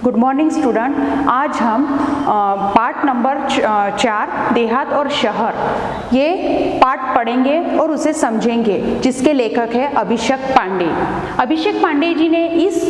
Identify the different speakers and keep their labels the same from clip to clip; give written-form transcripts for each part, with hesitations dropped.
Speaker 1: Good morning student. आज हम part number 4 देहात और शहर ये पार्ट पढ़ेंगे और उसे समझेंगे, जिसके लेखक है अभिषेक पांडे। अभिषेक पांडे जी ने इस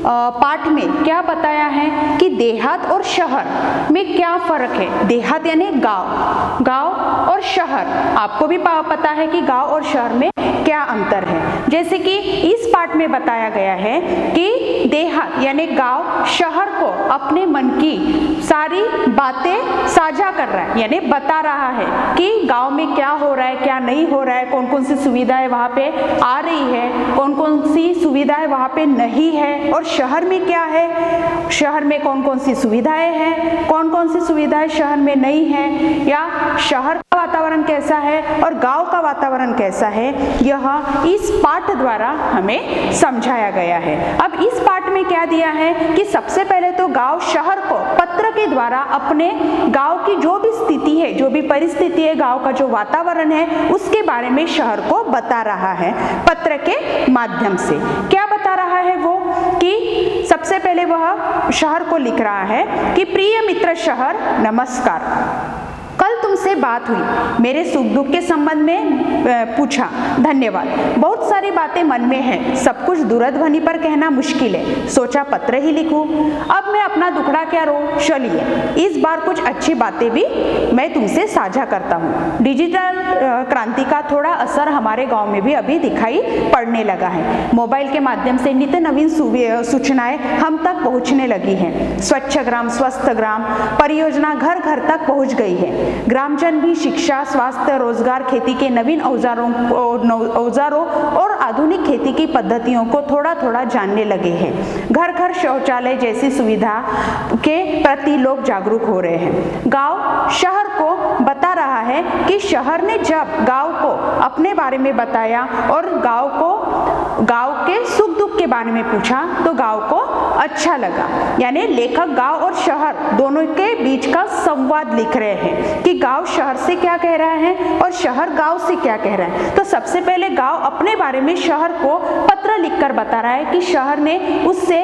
Speaker 1: पार्ट में क्या बताया है कि देहात और शहर में क्या फर्क है। देहात यानी गांव, गांव और शहर, आपको भी पता है कि गांव और शहर में क्या अंतर है। जैसे कि इस पार्ट में बताया गया है कि देहात यानी गांव शहर को अपने मन की सारी बातें साझा कर रहा है, यानी बता रहा है कि गांव में क्या हो रहा है, क्या नहीं हो रहा है, कौन कौन सी सुविधाएं वहां पे आ रही है, कौन कौन सी सुविधाएं वहां पे नहीं है, और शहर में क्या है, शहर में कौन कौन सी सुविधाएं हैं, कौन कौन सी सुविधाएं शहर में नहीं है, या शहर का वातावरण कैसा है और गांव का वातावरण कैसा है, यह इस पाठ द्वारा हमें समझाया गया है। अब इस पाठ में क्या दिया है कि सबसे पहले तो गांव शहर को पत्र के द्वारा अपने गांव की जो भी स्थिति है, जो भी परिस्थिति है, गांव का जो वातावरण है, उसके बारे में शहर को बता रहा है पत्र के माध्यम से। क्या बता रहा है वो कि सबसे पहले वह शहर को लिख रहा है कि प्रिय मित्र शहर, नमस्कार। कल तुमसे बात हुई, मेरे सुख दुख के संबंध में पूछा, धन्यवाद। बहुत सारी बातें मन में है, सब कुछ दूरध्वनि पर कहना मुश्किल है, सोचा पत्र ही लिखूं। अब मैं अपना दुखड़ा क्या रो, चलिए इस बार कुछ अच्छी बातें भी मैं तुमसे साझा करता हूँ। डिजिटल क्रांति का थोड़ा असर हमारे गांव में भी अभी दिखाई पड़ने लगा है। मोबाइल के माध्यम से नित्य नवीन सूचनाएं हम तक पहुँचने लगी हैं। स्वच्छ ग्राम स्वस्थ ग्राम परियोजना घर घर तक पहुँच गई है। ग्रामजन भी शिक्षा, स्वास्थ्य, रोजगार, खेती के नवीन औजारों और आधुनिक खेती की पद्धतियों को थोड़ा थोड़ा जानने लगे हैं। घर घर शौचालय जैसी सुविधा के प्रति लोग जागरूक हो रहे हैं। गांव शहर को बता रहा है कि शहर ने जब गांव को अपने बारे में बताया और गांव के सुख दुख के बारे में पूछा तो गांव को अच्छा लगा। यानी लेखक गांव और शहर दोनों के बीच का संवाद लिख रहे हैं कि गांव शहर से क्या कह रहा है और शहर गांव से क्या कह रहा है। तो सबसे पहले गांव अपने बारे में शहर को पत्र लिखकर बता रहा है कि शहर ने उससे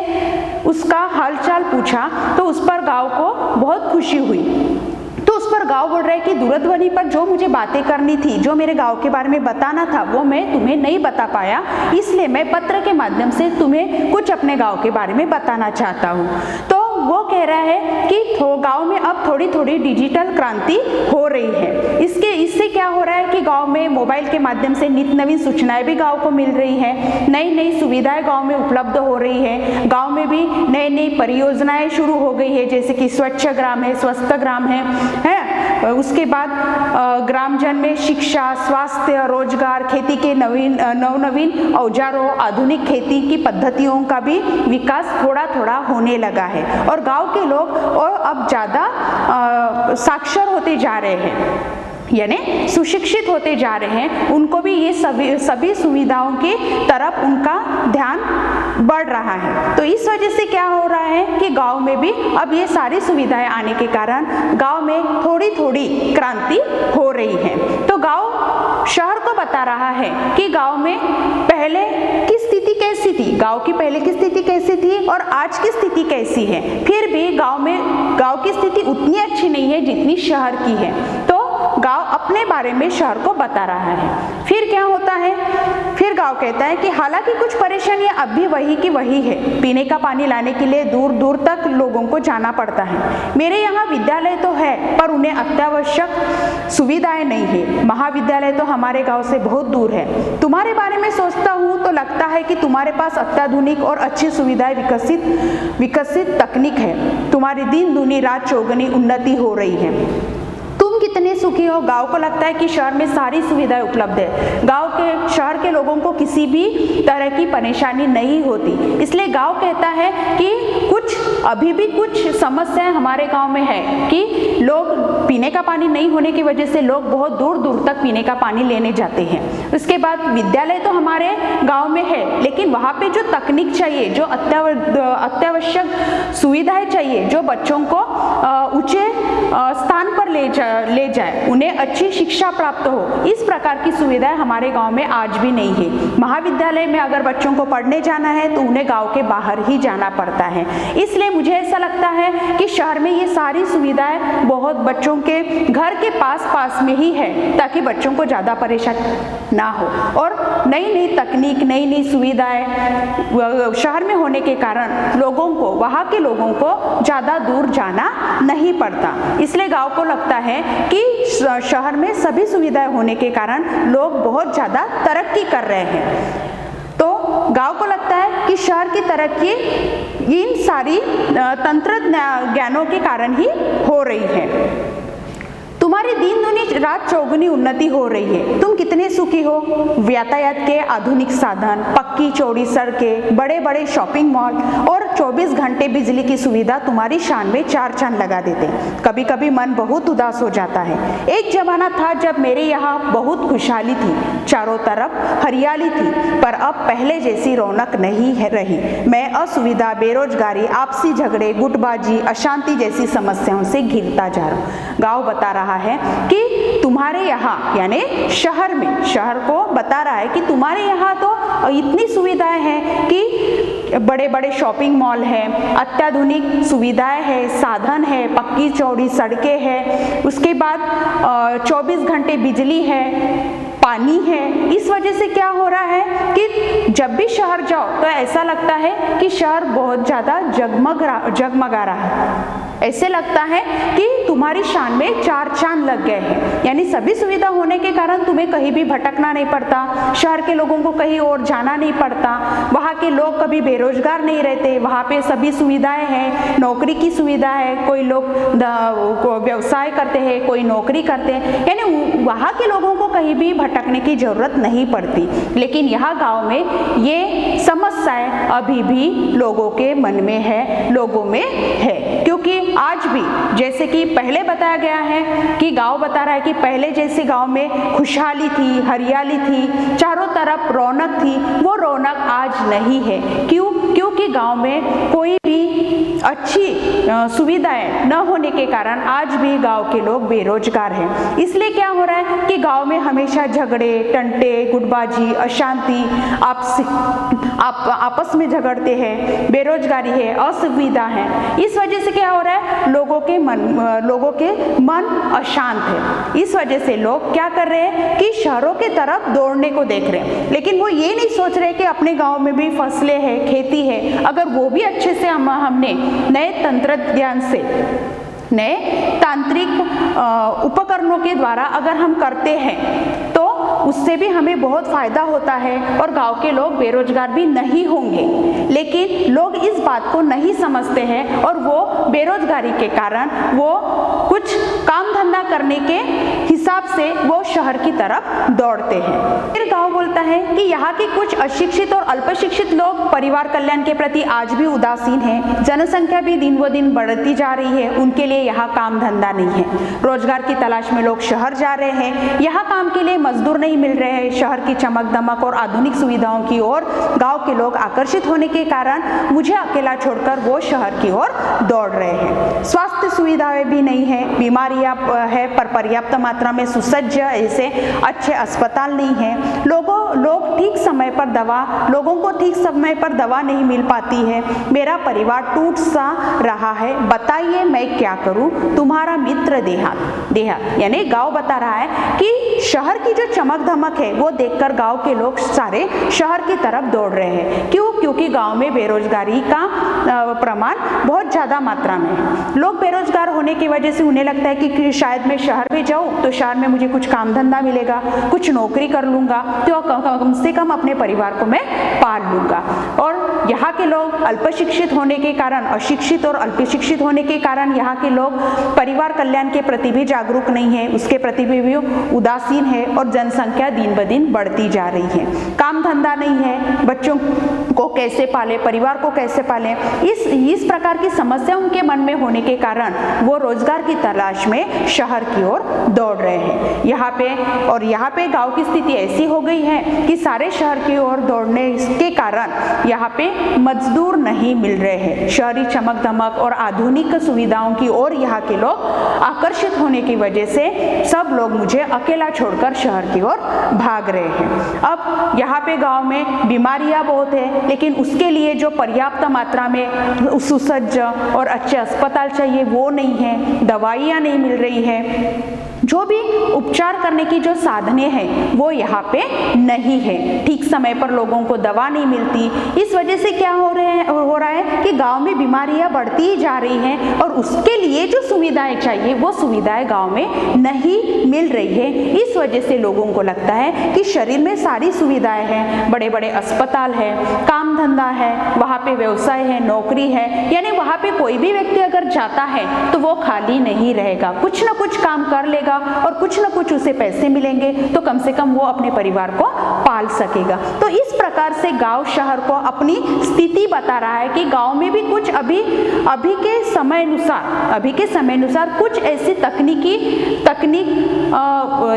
Speaker 1: उसका हालचाल पूछा तो उस पर गांव को बहुत खुशी हुई। तो उस पर गांव बोल रहा है कि दूरध्वनि पर जो मुझे बातें करनी थी, जो मेरे गांव के बारे में बताना था, वो मैं तुम्हें नहीं बता पाया, इसलिए मैं पत्र के माध्यम से तुम्हें कुछ अपने गांव के बारे में बताना चाहता हूँ। तो वो कह रहा है कि गांव में अब थोड़ी थोड़ी डिजिटल क्रांति हो रही है। इससे क्या हो रहा है कि गांव में मोबाइल के माध्यम से नित्य नवीन सूचनाएं भी गांव को मिल रही है, नई नई सुविधाएं गांव में उपलब्ध हो रही है। गांव में भी नई नई परियोजनाएं शुरू हो गई है, जैसे कि स्वच्छ ग्राम है, स्वस्थ ग्राम है। उसके बाद ग्रामजन में शिक्षा, स्वास्थ्य, रोजगार, खेती के नवनवीन औजारों, आधुनिक खेती की पद्धतियों का भी विकास थोड़ा थोड़ा होने लगा है और गांव के लोग और अब ज़्यादा साक्षर होते जा रहे हैं, यानी सुशिक्षित होते जा रहे हैं। उनको भी ये सभी सुविधाओं की तरफ उनका ध्यान बढ़ रहा है। तो इस वजह से क्या हो रहा है कि गांव में भी अब ये सारी सुविधाएं आने के कारण गांव में थोड़ी थोड़ी क्रांति हो रही है। तो गांव शहर को बता रहा है कि गांव में पहले की स्थिति कैसी थी, गांव की पहले की स्थिति कैसी थी और आज की स्थिति कैसी है। फिर भी गांव की स्थिति उतनी अच्छी नहीं है जितनी शहर की है। तो गांव अपने बारे में शहर को बता रहा है। फिर क्या होता है, फिर गांव कहता है कि हालांकि कुछ परेशानियां अब भी वही की वही है। पीने का पानी लाने के लिए दूर दूर तक लोगों को जाना पड़ता है। मेरे यहाँ विद्यालय तो है पर उन्हें अत्यावश्यक सुविधाएं नहीं है। महाविद्यालय तो हमारे गांव से बहुत दूर है। तुम्हारे बारे में सोचता हूँ तो लगता है कि तुम्हारे पास अत्याधुनिक और अच्छी सुविधाएं विकसित तकनीक है। तुम्हारी दिन दूनी रात चौगुनी उन्नति हो रही है। कितने सुखी हो। गांव को लगता है कि शहर में सारी सुविधाएं उपलब्ध है, शहर के लोगों को किसी भी तरह की परेशानी नहीं होती। इसलिए गांव कहता है कि अभी भी कुछ समस्याएं हमारे गांव में है कि लोग पीने का पानी नहीं होने की वजह से लोग बहुत दूर दूर तक पीने का पानी लेने जाते हैं। उसके बाद विद्यालय तो हमारे गांव में है, लेकिन वहाँ पे जो तकनीक चाहिए, जो अत्यावश्यक सुविधाएं चाहिए, जो बच्चों को ऊंचे स्थान पर ले जाए, उन्हें अच्छी शिक्षा प्राप्त हो, इस प्रकार की सुविधाएं हमारे गांव में आज भी नहीं है। महाविद्यालय में अगर बच्चों को पढ़ने जाना है तो उन्हें गांव के बाहर ही जाना पड़ता है। इसलिए मुझे ऐसा लगता है कि शहर में ये सारी सुविधाएं बहुत बच्चों के घर के पास में ही है, ताकि बच्चों को ज़्यादा परेशान ना हो। और नई नई तकनीक, नई नई सुविधाएं शहर में होने के कारण लोगों को, वहाँ के लोगों को ज़्यादा दूर जाना नहीं पड़ता। इसलिए गांव को लगता है कि शहर में सभी सुविधाएं होने के कारण लोग बहुत ज़्यादा तरक्की कर रहे हैं। तो गांव को लगता है कि शहर की तरक्की इन सारी तंत्रज्ञानों के कारण ही हो रही है। तुम्हारी दिन दुनी रात चौगुनी उन्नति हो रही है। तुम कितने सुखी हो। यातायात के आधुनिक साधन, पक्की चौड़ी सड़कें, बड़े बड़े शॉपिंग मॉल और 24 घंटे बिजली की सुविधा तुम्हारी शान में चार चांद लगा देते। कभी कभी मन बहुत उदास हो जाता है। एक जमाना था जब मेरे यहाँ बहुत खुशहाली थी, चारों तरफ हरियाली थी, पर अब पहले जैसी रौनक नहीं रही। मैं असुविधा, बेरोजगारी, आपसी झगड़े, गुटबाजी, अशांति जैसी समस्याओं से घिरता जा रहा हूँ। गाँव बता रहा है कि तुम्हारे यहाँ, यानी शहर में, शहर को बता रहा है कि तुम्हारे यहाँ तो इतनी सुविधाएं हैं कि बड़े बड़े शॉपिंग मॉल हैं, अत्याधुनिक सुविधाएं हैं, साधन है, पक्की चौड़ी सड़कें हैं, उसके बाद 24 घंटे बिजली है, पानी है। इस वजह से क्या हो रहा है कि जब भी शहर जाओ तो ऐसा लगता है कि शहर बहुत ज़्यादा जगमगा रहा है। ऐसे लगता है कि तुम्हारी शान में चार चांद लग गए हैं। यानी सभी सुविधा होने के कारण तुम्हें कहीं भी भटकना नहीं पड़ता, शहर के लोगों को कहीं और जाना नहीं पड़ता, वहाँ के लोग कभी बेरोजगार नहीं रहते, वहाँ पे सभी सुविधाएं हैं, नौकरी की सुविधा है, कोई लोग व्यवसाय करते हैं, कोई नौकरी करते हैं, यानी वहाँ के लोगों को कहीं भी भटकने की जरूरत नहीं पड़ती। लेकिन यहाँ गाँव में ये समस्याएं अभी भी लोगों के मन में है, लोगों में है, क्योंकि आज भी जैसे कि पहले बताया गया है कि गांव बता रहा है कि पहले जैसे गांव में खुशहाली थी, हरियाली थी, चारों तरफ रौनक थी, वो रौनक आज नहीं है। क्यों? क्योंकि गांव में कोई भी अच्छी सुविधाएं न होने के कारण आज भी गांव के लोग बेरोजगार हैं। इसलिए क्या हो रहा है कि गांव में हमेशा झगड़े, टंटे, गुटबाजी, अशांति, आपस में झगड़ते हैं, बेरोजगारी है, असुविधा है। इस वजह से क्या हो रहा है, लोगों के मन अशांत है। इस वजह से लोग क्या कर रहे हैं कि शहरों की तरफ दौड़ने को देख रहे हैं, लेकिन वो ये नहीं सोच रहे कि अपने गांव में भी फसलें हैं, खेती है, अगर वो भी अच्छे से हमने नए तंत्रज्ञान से, नए तांत्रिक उपकरणों के द्वारा अगर हम करते हैं तो उससे भी हमें बहुत फायदा होता है और गांव के लोग बेरोजगार भी नहीं होंगे। लेकिन लोग इस बात को नहीं समझते हैं और वो बेरोजगारी के कारण वो कुछ काम धंधा करने के हिसाब से वो शहर की तरफ दौड़ते हैं। फिर गांव बोलता है कि यहाँ के कुछ अशिक्षित और अल्पशिक्षित लोग परिवार कल्याण के प्रति आज भी उदासीन हैं। जनसंख्या भी दिन ब दिन बढ़ती जा रही है, उनके लिए यहाँ काम धंधा नहीं है। रोजगार की तलाश में लोग शहर जा रहे हैं, यहाँ काम के लिए मजदूर नहीं मिल रहे हैं। शहर की चमक दमक और आधुनिक सुविधाओं की ओर गांव के लोग आकर्षित होने के कारण मुझे अकेला छोड़कर वो शहर की ओर दौड़ रहे हैं। स्वास्थ्य सुविधाएं भी नहीं है, बीमारियां है पर पर्याप्त मात्रा में सुसज्ज ऐसे अच्छे अस्पताल नहीं है। लोग ठीक समय पर लोगों को ठीक समय पर दवा नहीं मिल पाती है। मेरा परिवार टूट सा रहा है, बताइए मैं क्या करूं। तुम्हारा मित्र देहात यानी गांव बता रहा है कि शहर की जो चमक धमक है वो देखकर गांव के लोग सारे शहर की तरफ दौड़ रहे हैं। क्यों? क्योंकि गांव में बेरोजगारी का प्रमाण बहुत ज्यादा मात्रा में है। लोग बेरोजगार होने की वजह से उन्हें लगता है कि शायद मैं शहर में जाऊं तो शहर में मुझे कुछ काम धंधा मिलेगा, कुछ नौकरी कर लूंगा तो कम से कम अपने परिवार को मैं पाल लूंगा। और यहाँ के लोग अल्पशिक्षित होने के कारण, अशिक्षित और अल्पशिक्षित होने के कारण यहाँ के लोग परिवार कल्याण के प्रति भी जागरूक नहीं है, उसके प्रति भी उदासीन है और जनसंख्या दिन ब दिन बढ़ती जा रही है। काम धंधा नहीं है, बच्चों को कैसे पाले, परिवार को कैसे पाले, इस प्रकार की समस्या उनके मन में होने के कारण वो रोजगार की तलाश में शहर की ओर दौड़ रहे हैं। यहाँ पे गांव की स्थिति ऐसी हो गई है कि सारे शहर की ओर दौड़ने के कारण यहाँ पे मजदूर नहीं मिल रहे हैं। शहरी चमक दमक और आधुनिक सुविधाओं की ओर यहाँ के लोग आकर्षित होने की वजह से सब लोग मुझे अकेला छोड़कर शहर की ओर भाग रहे हैं। अब यहाँ पे गांव में बीमारियां बहुत है, लेकिन उसके लिए जो पर्याप्त मात्रा में सुसज्ज और अच्छे अस्पताल चाहिए वो नहीं है, दवाइयाँ नहीं मिल रही है, जो भी उपचार करने की जो साधने हैं वो यहाँ पे नहीं है, ठीक समय पर लोगों को दवा नहीं मिलती। इस वजह से क्या हो रहा है कि गांव में बीमारियां बढ़ती ही जा रही हैं और उसके लिए जो सुविधाएं चाहिए वो सुविधाएं गांव में नहीं मिल रही है। इस वजह से लोगों को लगता है कि शरीर में सारी सुविधाएं हैं, बड़े बड़े अस्पताल है, काम धंधा है, वहाँ पे व्यवसाय है, नौकरी है, यानी वहाँ पे कोई भी व्यक्ति अगर जाता है तो वो खाली नहीं रहेगा, कुछ ना कुछ काम कर लेगा और कुछ ना कुछ उसे पैसे मिलेंगे तो कम से कम वो अपने परिवार को पाल सकेगा। तो इस प्रकार से गांव शहर को अपनी स्थिति बता रहा है कि गांव में भी कुछ अभी के समय अनुसार कुछ ऐसी तकनीक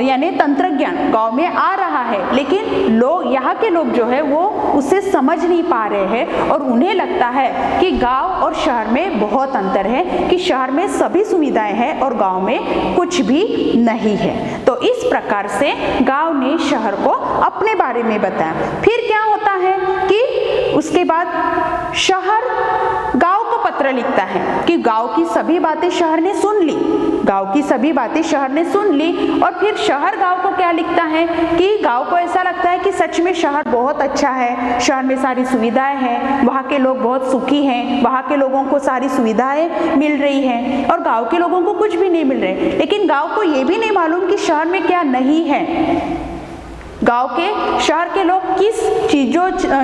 Speaker 1: यानी तंत्रज्ञान गांव में आ रहा है, लेकिन यहाँ के लोग जो है वो उसे समझ नहीं पा रहे हैं और उन्हें लगता है कि गांव और शहर में बहुत अंतर है, कि शहर में सभी सुविधाएं हैं और गांव में कुछ भी नहीं है। तो इस प्रकार से गांव ने शहर को अपने बारे में बताया। फिर क्या होता है कि उसके बाद शहर गांव को पत्र लिखता है कि गांव की सभी बातें शहर ने सुन ली, और फिर शहर गांव को क्या लिखता है कि गांव को ऐसा लगता है कि सच में शहर बहुत अच्छा है, शहर में सारी सुविधाएं हैं, वहाँ के लोग बहुत सुखी हैं, वहाँ के लोगों को सारी सुविधाएं मिल रही हैं और गांव के लोगों को कुछ भी नहीं मिल रहे। लेकिन गांव को ये भी नहीं मालूम कि शहर में क्या नहीं है, शहर के लोग किस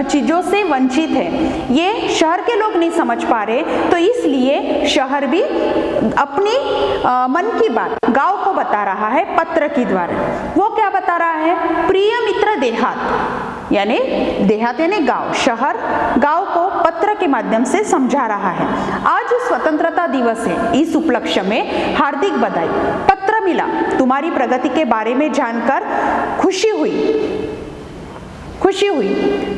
Speaker 1: चीजों से वंचित है, ये शहर के लोग नहीं समझ पा रहे। तो इसलिए शहर भी अपनी मन की बात गांव को बता रहा है पत्र के द्वारा। वो क्या बता रहा है? प्रिय मित्र देहात यानी गांव, शहर गांव को पत्र के माध्यम से समझा रहा है। आज स्वतंत्रता दिवस है, इस उपलक्ष्य में हार्दिक बधाई। पत्र मिला, तुम्हारी प्रगति के बारे में जानकर खुशी हुई।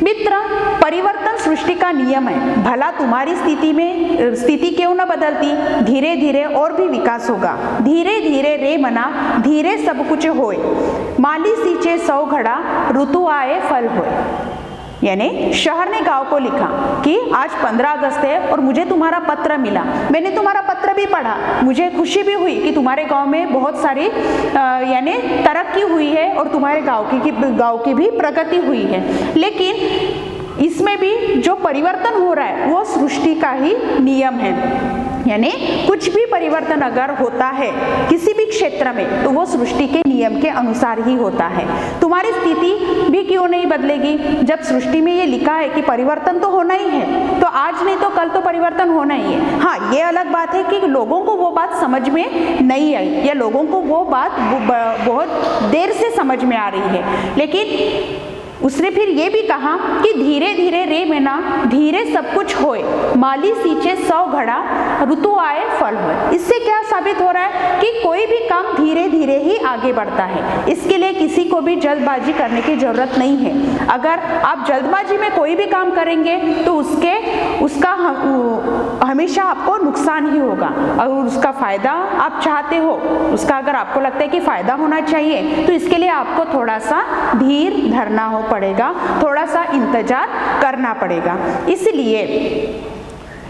Speaker 1: मित्र, परिवर्तन सृष्टि का नियम है, भला तुम्हारी स्थिति क्यों न बदलती। धीरे धीरे और भी विकास होगा, धीरे धीरे रे मना, धीरे सब कुछ होए, माली सींचे 100 घड़ा, ऋतु आए फल होए। यानी शहर ने गांव को लिखा कि आज 15 अगस्त है और मुझे तुम्हारा पत्र मिला, मैंने तुम्हारा पत्र भी पढ़ा, मुझे खुशी भी हुई कि तुम्हारे गांव में बहुत सारी यानी तरक्की हुई है और तुम्हारे गांव की भी प्रगति हुई है। लेकिन इसमें भी जो परिवर्तन हो रहा है वो सृष्टि का ही नियम है, यानी कुछ भी परिवर्तन अगर होता है किसी भी क्षेत्र में तो वो सृष्टि के नियम के अनुसार ही होता है। तुम्हारी स्थिति भी क्यों नहीं बदलेगी, जब सृष्टि में ये लिखा है कि परिवर्तन तो होना ही है, तो आज नहीं तो कल तो परिवर्तन होना ही है। हाँ, ये अलग बात है कि लोगों को वो बात समझ में नहीं आई या लोगों को वो बात बहुत देर से समझ में आ रही है, लेकिन उसने फिर ये भी कहा कि धीरे धीरे रे मना, धीरे सब कुछ होए, माली सींचे 100 घड़ा, ऋतु आए फल होए। इससे क्या साबित हो रहा है कि कोई भी काम धीरे धीरे ही आगे बढ़ता है, इसके लिए किसी को भी जल्दबाजी करने की जरूरत नहीं है। अगर आप जल्दबाजी में कोई भी काम करेंगे तो उसका हमेशा आपको नुकसान ही होगा। अगर उसका फायदा आप चाहते हो, उसका अगर आपको लगता है कि फायदा होना चाहिए, तो इसके लिए आपको थोड़ा सा धीर धरना पड़ेगा, थोड़ा सा इंतजार करना पड़ेगा।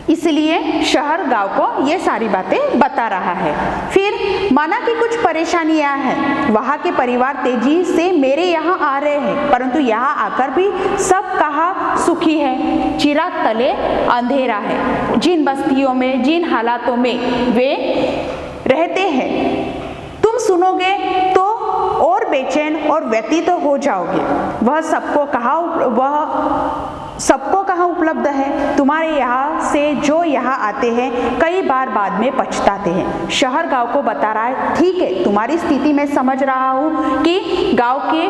Speaker 1: इसलिए शहर गांव को ये सारी बातें बता रहा है। फिर माना कि कुछ परेशानियां हैं, वहां के परिवार तेजी से मेरे यहाँ आ रहे हैं, परंतु यहाँ आकर भी सब कहाँ सुखी है, चिराग तले अंधेरा है। जिन बस्तियों में, जिन हालातों में वे रहते हैं, तुम सुनोगे तो और बेचैन और व्यतीत हो जाओगे। वह सबको कहाँ उपलब्ध है, तुम्हारे यहाँ से जो यहाँ आते हैं कई बार बाद में पछताते हैं। शहर गांव को बता रहा है, ठीक है तुम्हारी स्थिति मैं समझ रहा हूँ कि गांव के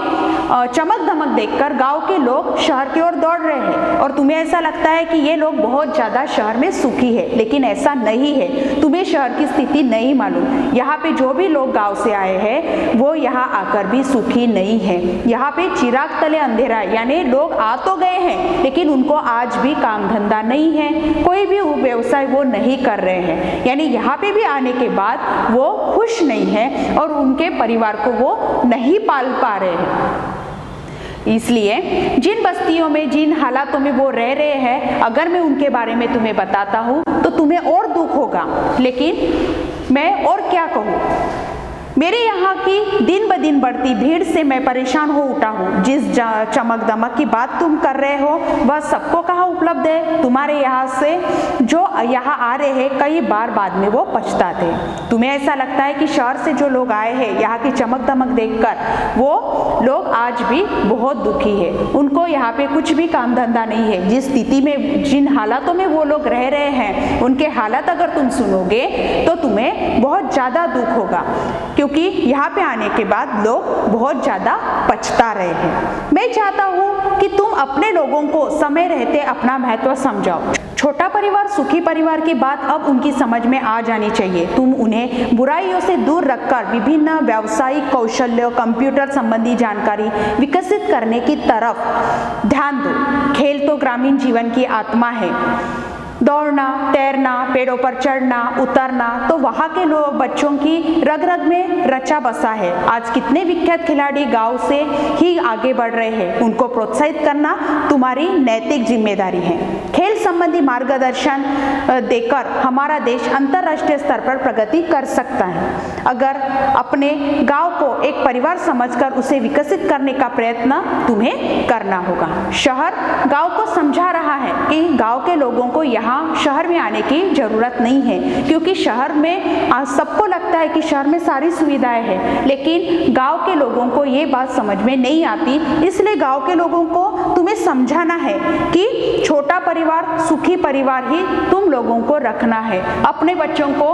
Speaker 1: चमक धमक देखकर गांव के लोग शहर की ओर दौड़ रहे हैं और तुम्हें ऐसा लगता है कि ये लोग बहुत ज़्यादा शहर में सुखी है, लेकिन ऐसा नहीं है। तुम्हें शहर की स्थिति नहीं मालूम। यहाँ पे जो भी लोग गाँव से आए हैं वो यहाँ आकर भी सुखी नहीं है। यहाँ पे चिराग तले अंधेरा है, यानी लोग आ तो गए हैं लेकिन उनको आज भी काम धंधा नहीं है, कोई भी व्यवसाय वो नहीं कर रहे हैं, यानी यहाँ पे भी आने के बाद वो खुश नहीं है और उनके परिवार को वो नहीं पाल पा रहे हैं। इसलिए जिन बस्तियों में, जिन हालातों में वो रह रहे हैं, अगर मैं उनके बारे में तुम्हें बताता हूँ तो तुम्हें और दुख होगा, लेकिन मैं और क्या कहूँ। मेरे यहाँ की दिन ब दिन बढ़ती भीड़ से मैं परेशान हो उठा हूँ। जिस चमक दमक की बात तुम कर रहे हो वह सबको कहाँ उपलब्ध है। तुम्हारे यहाँ से जो यहाँ आ रहे हैं कई बार बाद में वो पछताते हैं। तुम्हें ऐसा लगता है कि शहर से जो लोग आए हैं यहाँ की चमक दमक देखकर वो लोग आज भी बहुत दुखी है। उनको यहाँ पे कुछ भी काम धंधा नहीं है। जिस स्थिति में, जिन हालातों में वो लोग रह रहे हैं, उनके हालात अगर तुम सुनोगे तो तुम्हें बहुत ज़्यादा दुख होगा, क्योंकि यहाँ पे आने के बाद लोग बहुत ज़्यादा पछता रहे हैं। मैं चाहता हूँ कि तुम अपने लोगों को समय रहते अपना महत्व समझाओ। छोटा परिवार, सुखी परिवार की बात अब उनकी समझ में आ जानी चाहिए। तुम उन्हें बुराइयों से दूर रखकर विभिन्न व्यावसायिक कौशल्य, कंप्यूटर संबंधी जानकारी विकसित करने की तरफ ध्यान दो। खेल तो ग्रामीण जीवन की आत्मा है। दौड़ना, तैरना, पेड़ों पर चढ़ना, उतरना तो वहाँ के लोग बच्चों की रग रग में रचा बसा है। आज कितने विख्यात खिलाड़ी गांव से ही आगे बढ़ रहे हैं। उनको प्रोत्साहित करना तुम्हारी नैतिक जिम्मेदारी है। खेल संबंधी मार्गदर्शन देकर हमारा देश अंतर्राष्ट्रीय स्तर पर प्रगति कर सकता है। अगर अपने गांव को एक परिवार समझकर उसे विकसित करने का प्रयत्न तुम्हें करना होगा। शहर गांव को समझा रहा है कि गांव के लोगों को यहाँ शहर में आने की जरूरत नहीं है, क्योंकि शहर में सबको लगता है कि शहर में सारी सुविधाएं हैं, लेकिन गांव के लोगों को ये बात समझ में नहीं आती। इसलिए गांव के लोगों को तुम्हें समझाना है कि छोटा परिवार, सुखी परिवार ही तुम लोगों को रखना है। अपने बच्चों को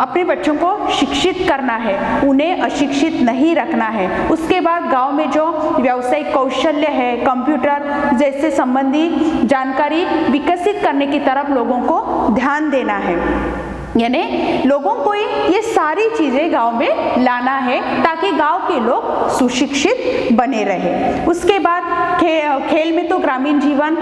Speaker 1: अपने बच्चों को शिक्षित करना है, उन्हें अशिक्षित नहीं रखना है। उसके बाद गांव में जो व्यावसायिक कौशल्य है, कंप्यूटर जैसे संबंधी जानकारी विकसित करने की तरफ लोगों को ध्यान देना है। यानी लोगों को ये सारी चीजें गांव में लाना है ताकि गांव के लोग सुशिक्षित बने रहे। उसके बाद खेल में तो ग्रामीण जीवन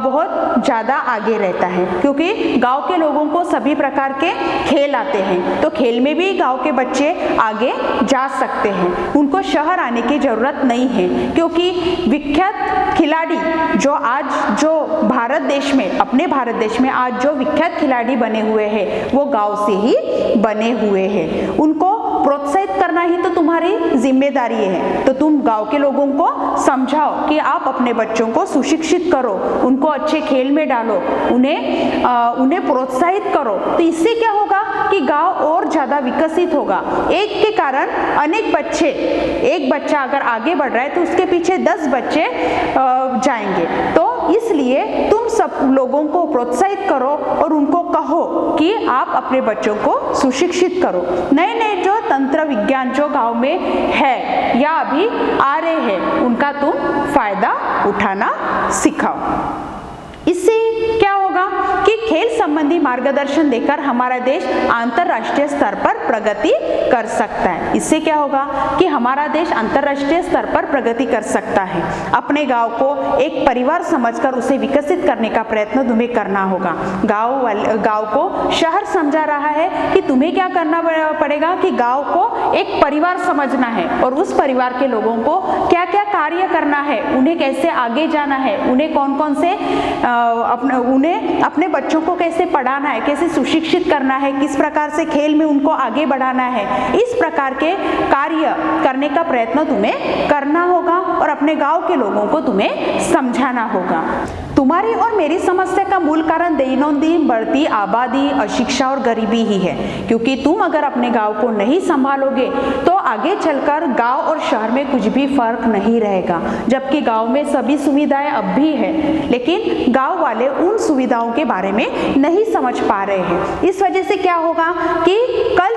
Speaker 1: बहुत ज़्यादा आगे रहता है, क्योंकि गांव के लोगों को सभी प्रकार के खेल आते हैं, तो खेल में भी गांव के बच्चे आगे जा सकते हैं। उनको शहर आने की ज़रूरत नहीं है, क्योंकि विख्यात खिलाड़ी जो भारत देश में, अपने भारत देश में आज जो विख्यात खिलाड़ी बने हुए हैं वो गांव से ही बने हुए हैं। उनको प्रोत्साहित करना ही तो तुम्हारी जिम्मेदारी है। तो तुम गांव के लोगों को समझाओ कि आप अपने बच्चों को सुशिक्षित करो, उनको अच्छे खेल में डालो, उन्हें प्रोत्साहित करो। तो इससे क्या होगा कि गांव और ज़्यादा विकसित होगा। एक के कारण अनेक बच्चे, एक बच्चा अगर आगे बढ़ रहा है तो उसके पीछे 10 बच्चे जाएंगे। तो इसलिए तुम सब लोगों को प्रोत्साहित करो और उनको कहो कि आप अपने बच्चों को सुशिक्षित करो। नए नए जो तंत्र विज्ञान जो गांव में है या अभी आ रहे हैं, उनका तुम फायदा उठाना सिखाओ। इससे क्या होगा कि खेल संबंधी मार्गदर्शन देकर हमारा देश अंतर्राष्ट्रीय स्तर पर प्रगति कर सकता है। इससे क्या होगा कि हमारा देश अंतर्राष्ट्रीय स्तर पर प्रगति कर सकता है। अपने गांव को एक परिवार समझकर उसे विकसित करने का प्रयत्न तुम्हें करना होगा। गांव को शहर समझा रहा है कि तुम्हें क्या करना पड़ेगा कि गांव को एक परिवार समझना है और उस परिवार के लोगों को क्या क्या कार्य करना है, उन्हें कैसे आगे जाना है, उन्हें कौन कौन से उन्हें अपने बच्चों को कैसे पढ़ाना है, कैसे सुशिक्षित करना है, किस प्रकार से खेल में उनको आगे बढ़ाना है। इस प्रकार के कार्य करने का प्रयत्न तुम्हें करना होगा और अपने गांव के लोगों को तुम्हें समझाना होगा। तुम्हारी और मेरी समस्या का मूल कारण दिनों-दिन बढ़ती आबादी, अशिक्षा और गरीबी ही है, क्योंकि तुम अगर अपने गांव को नहीं संभालोगे तो आगे चलकर गांव और शहर में कुछ भी फर्क नहीं रहेगा। जबकि गांव में सभी सुविधाएं अब भी है, लेकिन गांव वाले उन सुविधाओं के बारे में नहीं समझ पा रहे हैं। इस वजह से क्या होगा कि कल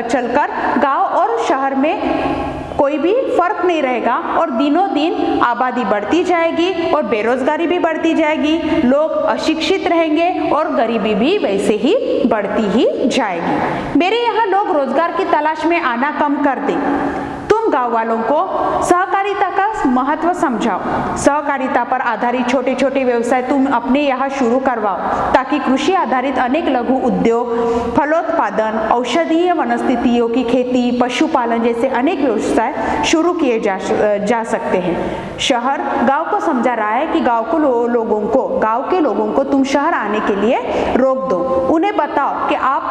Speaker 1: चलकर गांव और शहर में कोई भी फर्क नहीं रहेगा और दिनों दिन आबादी बढ़ती जाएगी और बेरोजगारी भी बढ़ती जाएगी, लोग अशिक्षित रहेंगे और गरीबी भी वैसे ही बढ़ती ही जाएगी। मेरे यहाँ लोग रोजगार की तलाश में आना कम कर दें। तुम गांव वालों को सहकारी सहकारिता का महत्व समझाओ। सहकारिता पर आधारित छोटे छोटे व्यवसाय तुम अपने यहाँ शुरू करवाओ ताकि कृषि आधारित अनेक लघु उद्योग, फलोत्पादन, औषधीय वनस्पतियों की खेती, पशुपालन जैसे अनेक व्यवसाय शुरू किए जा सकते हैं। शहर गांव को समझा रहा है कि गांव के लोगों को तुम शहर आने के लिए रोक दो। उन्हें बताओ कि आप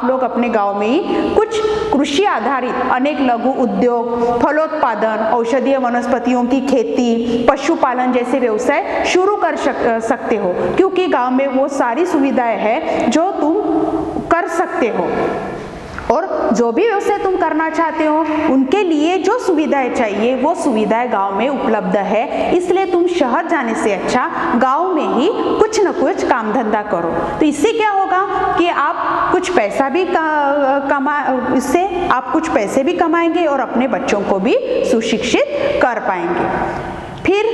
Speaker 1: लोग अपने गांव में ही कुछ कृषि आधारित अनेक लघु उद्योग, फलोत्पादन, औषधीय वनस्पतियों की खेती, पशुपालन जैसे व्यवसाय शुरू कर सकते हो, क्योंकि गांव में वो सारी सुविधाएं हैं जो तुम कर सकते हो। और जो भी व्यवसाय तुम करना चाहते हो उनके लिए जो सुविधाएं चाहिए वो सुविधाएं गांव में उपलब्ध है। इसलिए तुम शहर जाने से अच्छा गांव में ही कुछ न कुछ काम धंधा करो। तो इससे क्या होगा कि आप कुछ कुछ पैसे भी कमाएंगे और अपने बच्चों को भी सुशिक्षित कर पाएंगे। फिर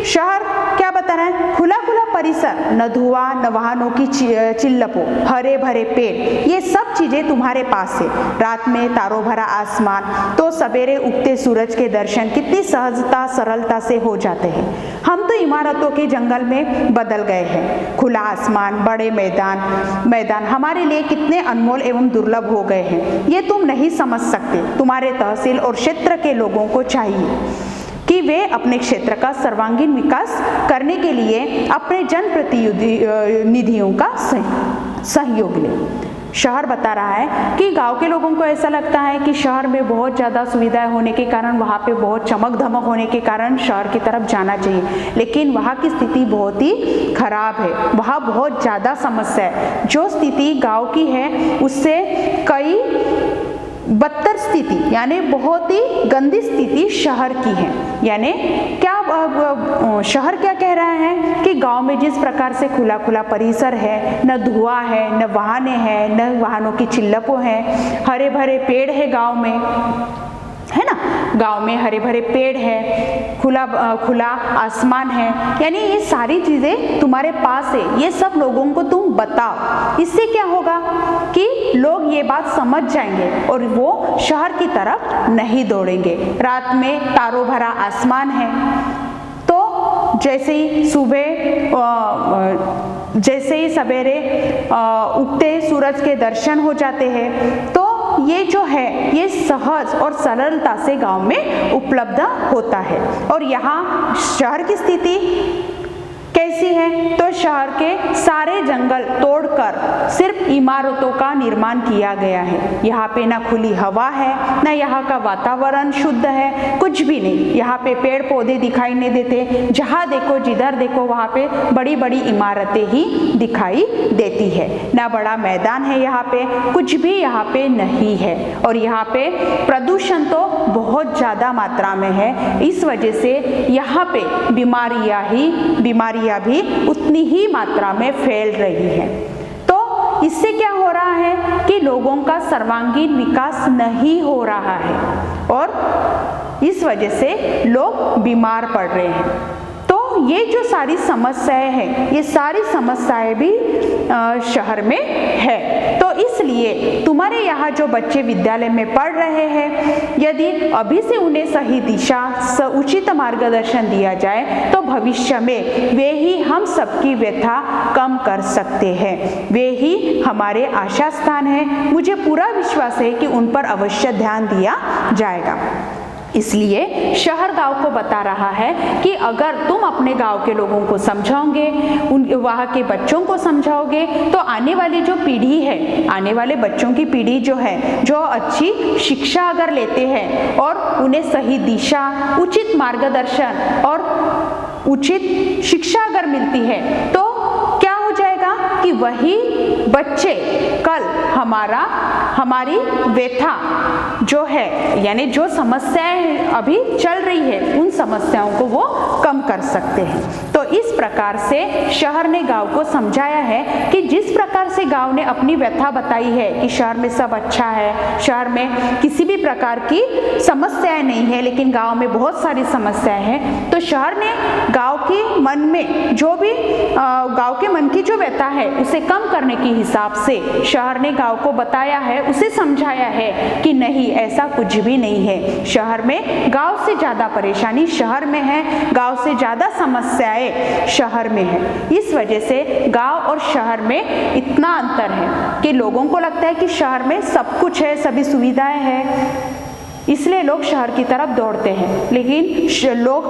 Speaker 1: शहर क्या बता रहा है? खुला परिसर, न धुआं, न वाहनों की चिल्लपों, हरे भरे पेड़, ये सब चीजें तुम्हारे पास है। रात में तारों भरा आसमान, तो सवेरे उगते सूरज के दर्शन कितनी सहजता सरलता से हो जाते हैं। हम तो इमारतों के जंगल में बदल गए हैं। खुला आसमान, बड़े मैदान हमारे लिए कितने अनमोल एवं दुर्लभ हो गए हैं, ये तुम नहीं समझ सकते। तुम्हारे तहसील और क्षेत्र के लोगों को चाहिए कि वे अपने क्षेत्र का सर्वांगीण विकास करने के लिए अपने जनप्रतिनिधियों का सहयोग लें। शहर बता रहा है कि गांव के लोगों को ऐसा लगता है कि शहर में बहुत ज़्यादा सुविधाएं होने के कारण, वहाँ पे बहुत चमक धमक होने के कारण शहर की तरफ जाना चाहिए, लेकिन वहाँ की स्थिति बहुत ही खराब है। वहाँ बहुत ज़्यादा समस्या है। जो स्थिति गांव की है उससे कई बदतर स्थिति यानी बहुत ही गंदी स्थिति शहर की है। यानी क्या शहर क्या कह रहा है कि गांव में जिस प्रकार से खुला परिसर है, न धुआं है, न वाहने हैं, न वाहनों की चिल्लपों हैं, हरे भरे पेड़ है गांव में, है ना, गांव में हरे भरे पेड़ है, खुला आसमान है, यानी ये सारी चीजें तुम्हारे पास है। ये सब लोगों को तुम बताओ। इससे क्या होगा कि लोग ये बात समझ जाएंगे और वो शहर की तरफ नहीं दौड़ेंगे। रात में तारों भरा आसमान है, तो जैसे ही सवेरे उगते सूरज के दर्शन हो जाते हैं, तो ये जो है ये सहज और सरलता से गांव में उपलब्ध होता है। और यहाँ शहर की स्थिति कैसी है? तो शहर के सारे जंगल तोड़कर सिर्फ इमारतों का निर्माण किया गया है। यहाँ पे ना खुली हवा है, ना यहाँ का वातावरण शुद्ध है, कुछ भी नहीं। यहाँ पे पेड़ पौधे दिखाई नहीं देते। जहाँ देखो, जिधर देखो, वहाँ पे बड़ी बड़ी इमारतें ही दिखाई देती है। ना बड़ा मैदान है यहाँ पे, कुछ भी यहाँ पे नहीं है। और यहाँ पे प्रदूषण तो बहुत ज़्यादा मात्रा में है। इस वजह से यहाँ पे बीमारियाँ भी उतनी ही मात्रा में फैल रही है। तो इससे क्या हो रहा है कि लोगों का सर्वांगीण विकास नहीं हो रहा है और इस वजह से लोग बीमार पड़ रहे हैं। तो ये जो सारी समस्याएं हैं, ये सारी समस्याएं भी शहर में है। तो इसलिए तुम्हारे यहाँ जो बच्चे विद्यालय में पढ़ रहे हैं, यदि अभी से उन्हें सही दिशा, उचित मार्गदर्शन दिया जाए तो भविष्य में वे ही हम सबकी व्यथा कम कर सकते हैं। वे ही हमारे आशा स्थान हैं। मुझे पूरा विश्वास है कि उन पर अवश्य ध्यान दिया जाएगा। इसलिए शहर गांव को बता रहा है कि अगर तुम अपने गांव के लोगों को समझाओगे, वहाँ के बच्चों को समझाओगे, तो आने वाली जो पीढ़ी है, आने वाले बच्चों की पीढ़ी जो है, जो अच्छी शिक्षा अगर लेते हैं और उन्हें सही दिशा, उचित मार्गदर्शन और उचित शिक्षा अगर मिलती है, तो क्या हो जाएगा कि वही बच्चे कल हमारी व्यथा जो है, यानी जो समस्याएं अभी चल रही है, उन समस्याओं को वो कम कर सकते हैं। तो इस प्रकार से शहर ने गांव को समझाया है कि जिस प्रकार से गांव ने अपनी व्यथा बताई है कि शहर में सब अच्छा है, शहर में किसी भी प्रकार की समस्याएं नहीं है, लेकिन गांव में बहुत सारी समस्याएं हैं। तो शहर ने गांव के मन की जो व्यथा है उसे कम करने के हिसाब से शहर ने गांव को बताया है, उसे समझाया है कि नहीं, ऐसा कुछ भी नहीं है। शहर में गांव से ज़्यादा परेशानी शहर में है, गांव से ज़्यादा समस्याएं शहर में है। इस वजह से गांव और शहर में इतना अंतर है कि लोगों को लगता है कि शहर में सब कुछ है, सभी सुविधाएं हैं, इसलिए लोग शहर की तरफ दौड़ते हैं, लेकिन लोग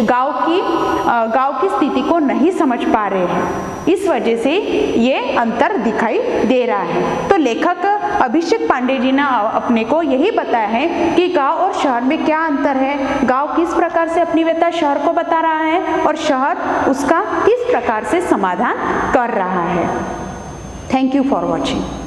Speaker 1: गांव की स्थिति को नहीं समझ पा रहे हैं। इस वजह से ये अंतर दिखाई दे रहा है। तो लेखक अभिषेक पांडे जी ने अपने को यही बताया है कि गांव और शहर में क्या अंतर है, गांव किस प्रकार से अपनी व्यथा शहर को बता रहा है और शहर उसका किस प्रकार से समाधान कर रहा है। Thank you for watching.